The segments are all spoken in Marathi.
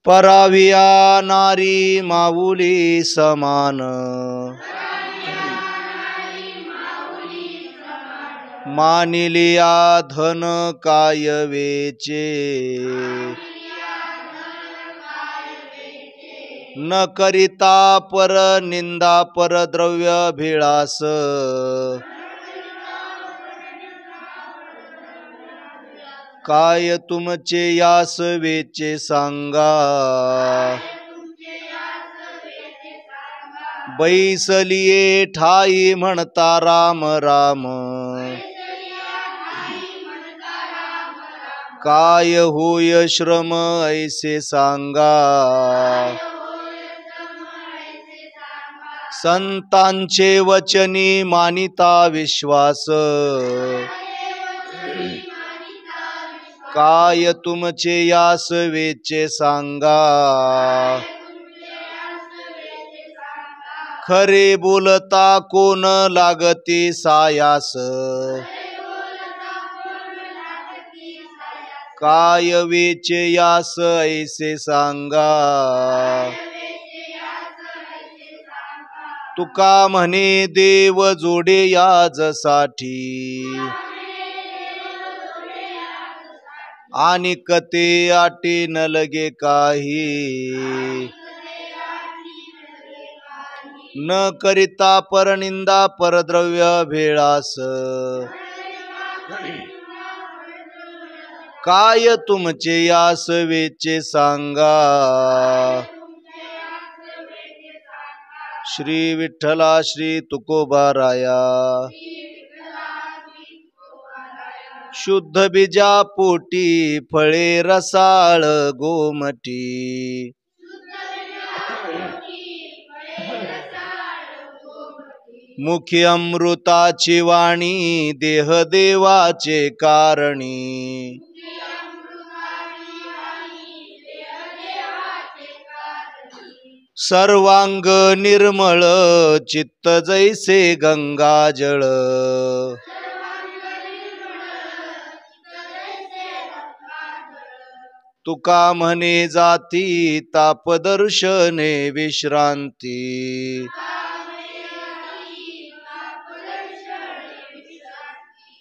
पराविया नारी माऊली समान, मानिलिया धन काय वेचे, न करिता पर निंदा परद्रव्य भिळास, काय तुमचे यास वेचे सांगा, बैसलिये ठाई म्हणता राम राम, काय होय श्रम ऐसे सांगा, संतांचे वचनी मानिता विश्वास, काय तुमचे यास वेचे सांगा, खरे बोलता कोण लागती सायास, काय वेचे यास ऐसे सांगा, तुका म्हणे देव जोडे याजसाठी, आणि कते आटे न लगे काही, न करिता परनिंदा परद्रव्य भेळास, काय तुमचे यास वेचे सांगा, श्री विठ्ठला श्री तुकोबाराया, शुद्ध बीजा पोटी फळे रसाळ गोमटी, मुखी अमृताची वाणी देह देवाचे कारणी, सर्वांग निर्मळ चित्त जैसे गंगाजळ, तुका म्हणे जाती तापदर्शने विश्रांती,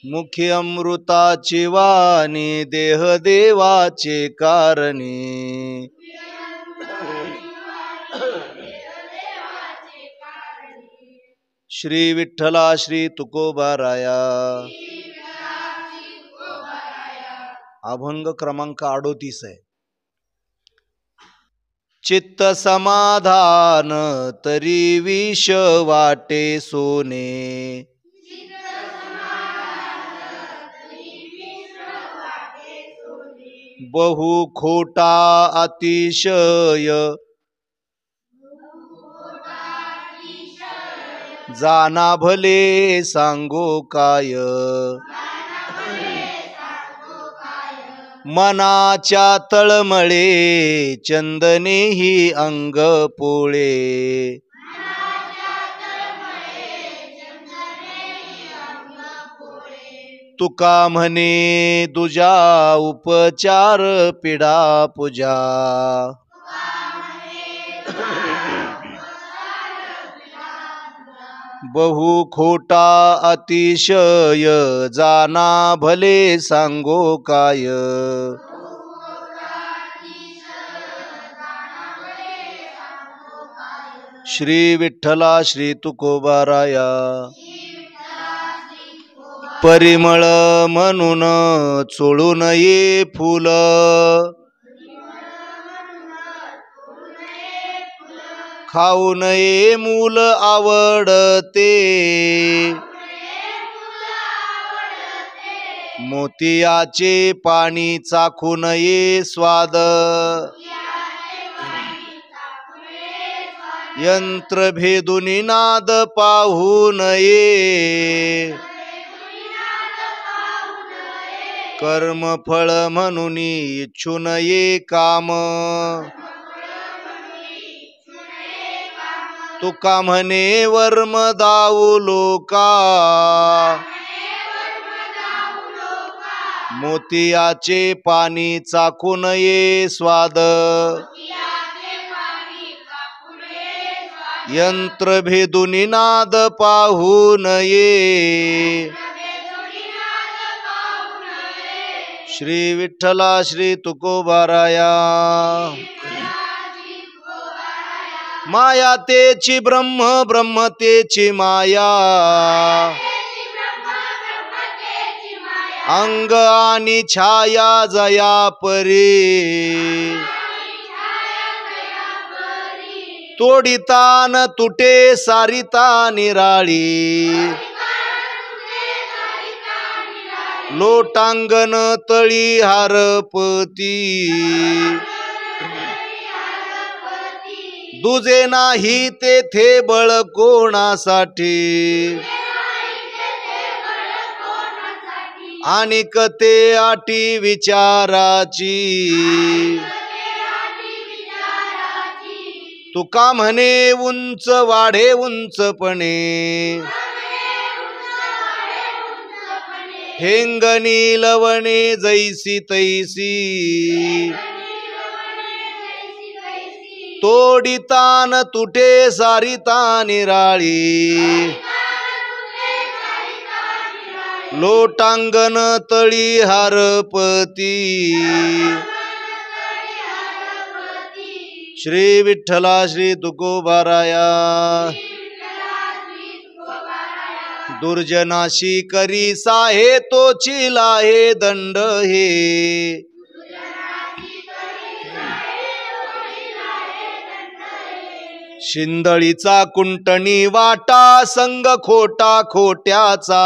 मुखी अमृताची वाणी देह देवाचे कारणी, श्री विठ्ठला श्री तुकोबाराया. अभंग क्रमांक 38 आहे. चित्त समाधान तरी विष वाटे सोने, बहु खोटा अतिशय जाना भले सांगो काय, मनाच्या तळमळे चंदनेही अंग पोळे, तुका म्हणे तुझ्या उपचार पिडा पूजा, बहु खोटा अतिशय जाना भले सांगो काय, श्री विठ्ठला श्री तुकोबाराया. परिमळ म्हणून चोळू नये फुल, खाऊ नये मूल आवडते, मोतियाचे पाणी चाखू नये स्वाद, यंत्र भेदुनी नाद पाहू नये, कर्मफळ म्हणून इच्छू नये काम, तुका म्हणे वर्म दाऊ लोका, मोतियाचे पाणी चाखू नये स्वाद, यंत्र भेदुनी नाद पाहू नये श्री विठ्ठला श्री तुकोबाराया माया तेची ब्रह्म ब्रह्म तेची माया अंग आणि छाया जया परी तोडितान तुटे सारिता निराळी लोटांगण तळी हारपती दुजे नाही तेथे बळ कोणासाठी आणिक ते आटी विचाराची तुका म्हणे उंच वाढे उंचपणे हेंगणी लवणे जैसी तैसी तोडितान तुटे सारिता निराळी लोटांगण तळी हारपती श्री विठ्ठला श्री तुकोबाराया दुर्जनाशी करी साहे तोची लाहे दंड हे शिंदळीचा कुंटणी वाटा संग खोटा खोट्याचा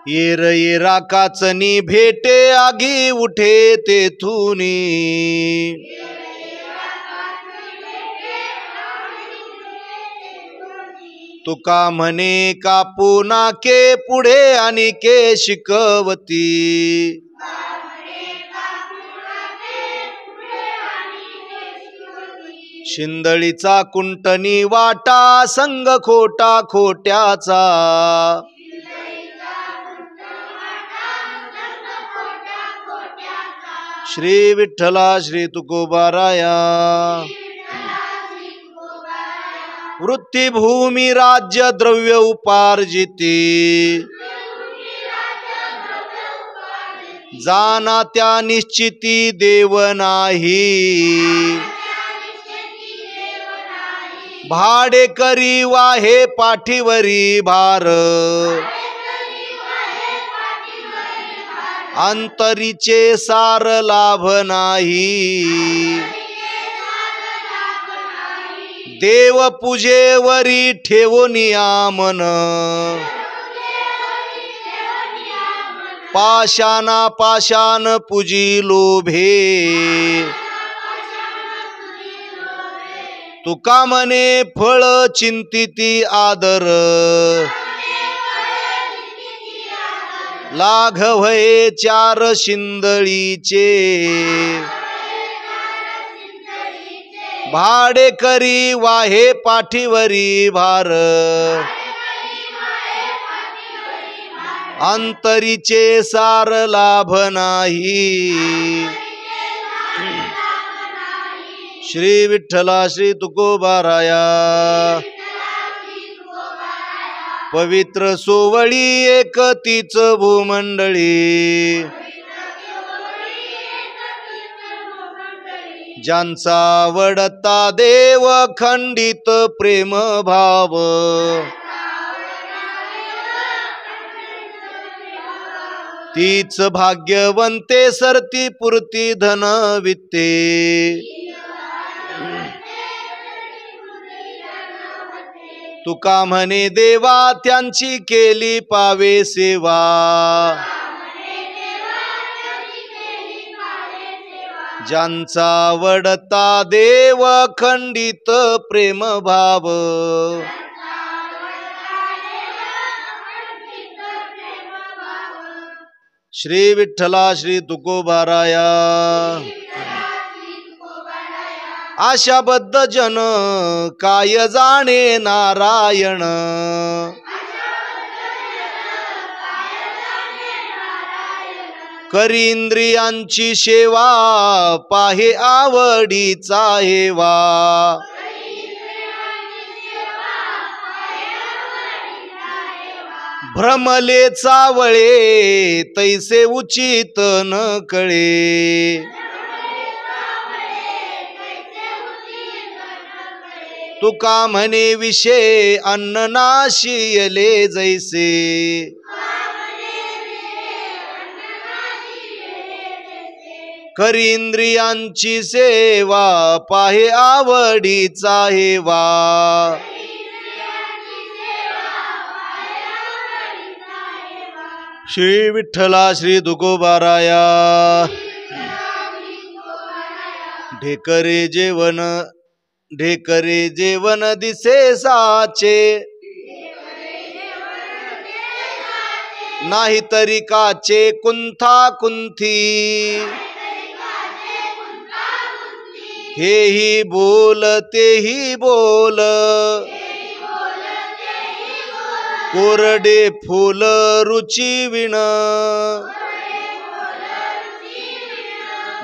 येर येरा काचनी भेटे आगी उठे तेथुनी तुका म्हणे कापू नाके पुढे आणि के शिकवती शिंदळीचा कुंटणी वाटा संग खोटा खोट्याचा श्री विठ्ठला श्री तुकोबाराया वृत्तिभूमी राज्य द्रव्य उपार्जिती जाना त्या निश्चिती देव नाही भाडे करी वाहे पाठीवरी भार अंतरीचे सार लाभ नाही देव पूजेवरी ठेवोनिया मन पाशाना पाशान पूजी लोभे तुका म्हणे फळ चिंतिती आदर लाघवये चार शिंदळीचे भाडे करी वाहे पाठीवरी भार अंतरीचे सार लाभ नाही श्री विठ्ठला श्री तुकोबाराया पवित्र सोवळी एक तीच भूमंडळी ज्यांचा वडता देव खंडित प्रेम भाव तीच भाग्यवंते सरती पुरती धन वित्ते तुका म्हणे देवा त्यांची केली पावे सेवा ज्यांचा वडता देव खंडित प्रेम भाव श्री विठ्ठला श्री तुकोबाराया आशाबद्ध जन काय जाणे नारायण करी इंद्रियांची सेवा पाहे आवडीचा हेवा भ्रमले चावळे तैसे उचित न कळे तुका म्हणे विषय अन्न नाशियले जैसे करी इंद्रियांची सेवा पाहे आवडीचा हेवा श्री विठ्ठला श्री तुकोबाराया ढेकरे जेवण दिसे साचे नाही तरी काचे कुंथा कुंथी हेही बोल तेही बोल कोरडे फूल रुची विण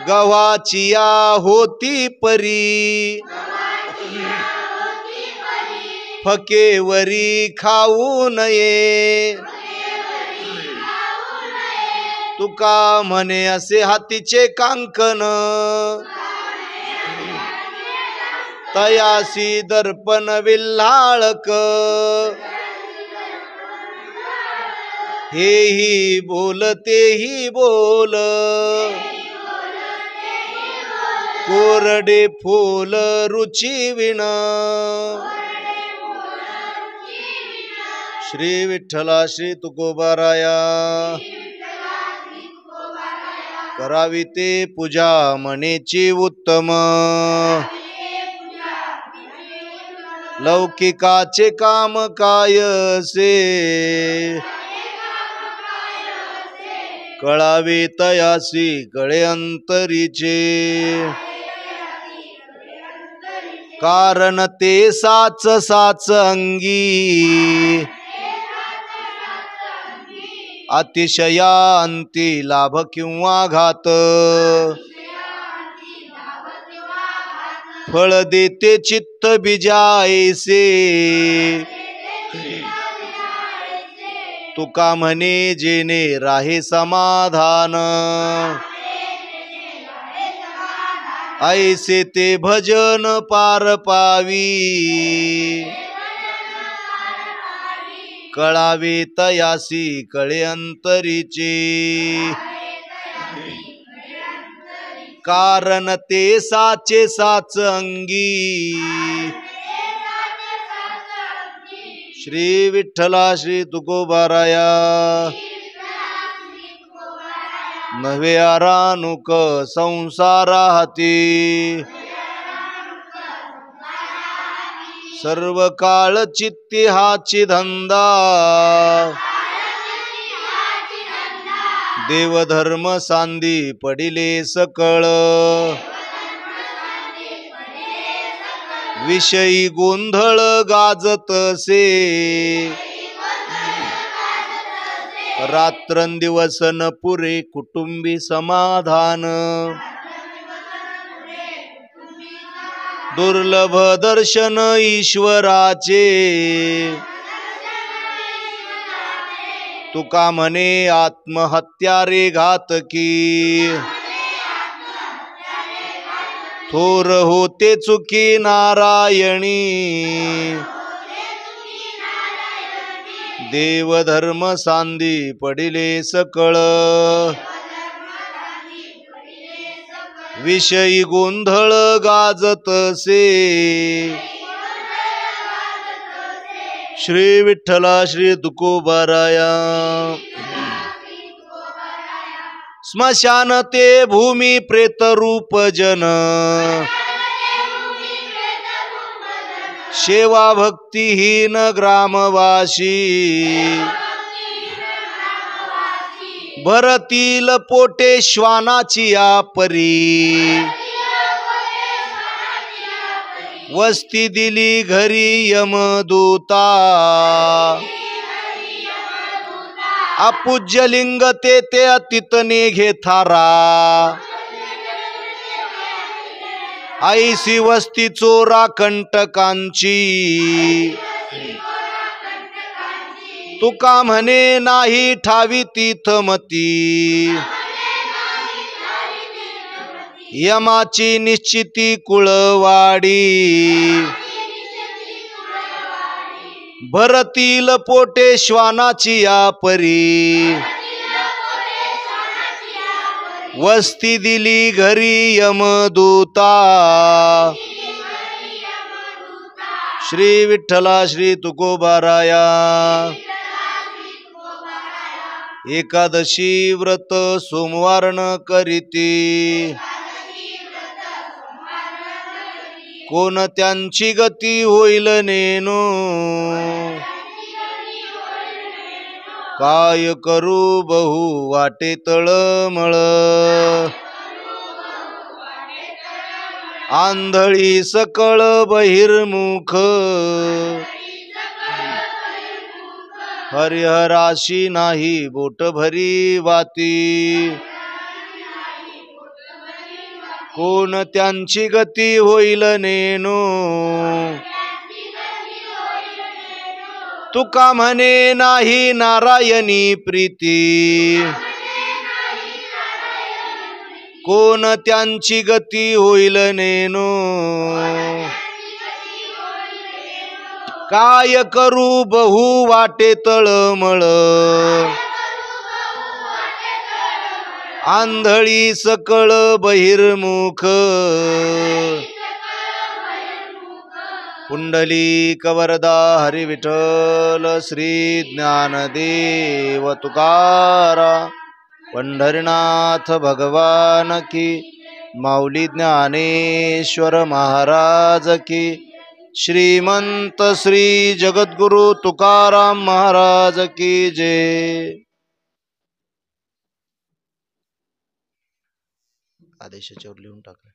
गव्हाचिया होती परी फकेवरी खाऊ नये तुका म्हणे असे हातीचे कांकन तयासी दर्पण विल्हाळक हेही बोल तेही बोल कोरडे फूल रुची विण श्री विठ्ठला श्री तुकोबाराया करावी ते पूजा म्हणेची उत्तम लौकिकाचे काम काय से कळावे तयासी कळे अंतरीचे कारण ते साच साच अंगी अतिशया अंती लाभ किंवा घात फळ देते चित्त बीजायसे तुका म्हणे जेने राहे समाधान ऐसे ते भजन पार पावी कळावे तयासी कळे अंतरीचे कारण ते साचे साच अंगी श्री विठ्ठला श्री तुकोबाराया नव्हे आरानुक संसारा हाती सर्व काळ चित्ती हाची धंदा देवधर्म सांदी पडिले सकळ विषयी गोंधळ गाजतसे रात्रंदिवस न पुरे कुटुंबी समाधान दुर्लभ दर्शन ईश्वराचे तुका म्हणे आत्महत्या रे घातकी थोर होते चुकी नारायणी देवधर्म सांदी पडिले सकळ विषयी गोंधळ गाजतसे श्री विठ्ठला श्री तुकोबाराया स्मशान ते भूमी प्रेत रूप जन सेवा भक्तिहीन ग्रामवासी भरतील पोटे श्वानाची परी वस्ती दिली घरी यमदूता अपूज्य लिंग ते अतितने घे थारा ऐसी वस्ती चोरा कंटकांची तुका म्हणे नाही ठावी तीर्थमती यमाची निश्चिती कुळवाडी भरतील पोटे श्वानाची या परी वस्ती दिली घरी यमदूता श्री विठ्ठला श्री तुकोबाराया एकादशी व्रत सोमवार न करीती कोण त्यांची गती होईल नेनो काय करू बहु वाटे तळमळ आंधळी सकळ बहिर्मुख हरिहराशी नाही बोट भरी वाती कोण त्यांची गती होईल नेनो तुका म्हणे नाही नारायणी प्रीती कोण त्यांची गती होईल नेनो काय करू बहु वाटे तळमळ आंधळी सकळ बहिर्मुख पुंडलिक वरदा हरी विठ्ठल श्री ज्ञानदेव तुकारा पंढरीनाथ भगवान की माऊली ज्ञानेश्वर महाराज की श्रीमंत श्री जगद्गुरु तुकाराम महाराज की जय। आदेशाच्यावर लिहून टाका।